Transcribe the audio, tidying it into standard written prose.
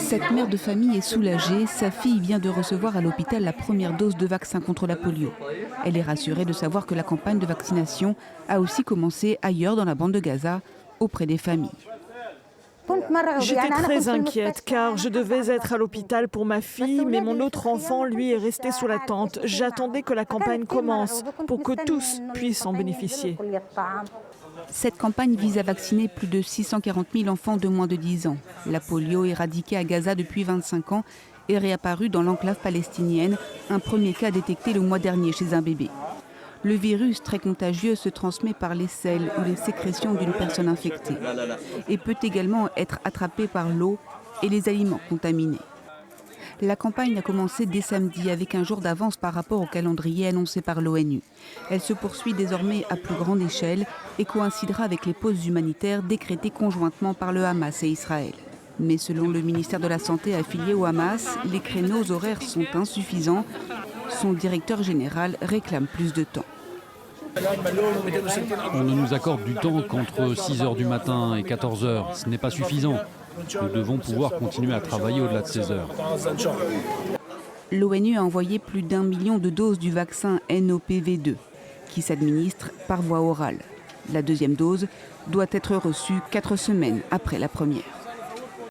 Cette mère de famille est soulagée. Sa fille vient de recevoir à l'hôpital la première dose de vaccin contre la polio. Elle est rassurée de savoir que la campagne de vaccination a aussi commencé ailleurs dans la bande de Gaza, auprès des familles. J'étais très inquiète car je devais être à l'hôpital pour ma fille, mais mon autre enfant, lui, est resté sous la tente. J'attendais que la campagne commence pour que tous puissent en bénéficier. Cette campagne vise à vacciner plus de 640 000 enfants de moins de 10 ans. La polio, éradiquée à Gaza depuis 25 ans, est réapparue dans l'enclave palestinienne, un premier cas détecté le mois dernier chez un bébé. Le virus, très contagieux, se transmet par les selles ou les sécrétions d'une personne infectée et peut également être attrapé par l'eau et les aliments contaminés. La campagne a commencé dès samedi avec un jour d'avance par rapport au calendrier annoncé par l'ONU. Elle se poursuit désormais à plus grande échelle et coïncidera avec les pauses humanitaires décrétées conjointement par le Hamas et Israël. Mais selon le ministère de la Santé affilié au Hamas, les créneaux horaires sont insuffisants. Son directeur général réclame plus de temps. On ne nous accorde du temps qu'entre 6 h du matin et 14 h. Ce n'est pas suffisant. Nous devons pouvoir continuer à travailler au-delà de ces heures. L'ONU a envoyé plus d'1 million de doses du vaccin NOPV2 qui s'administre par voie orale. La deuxième dose doit être reçue 4 semaines après la première.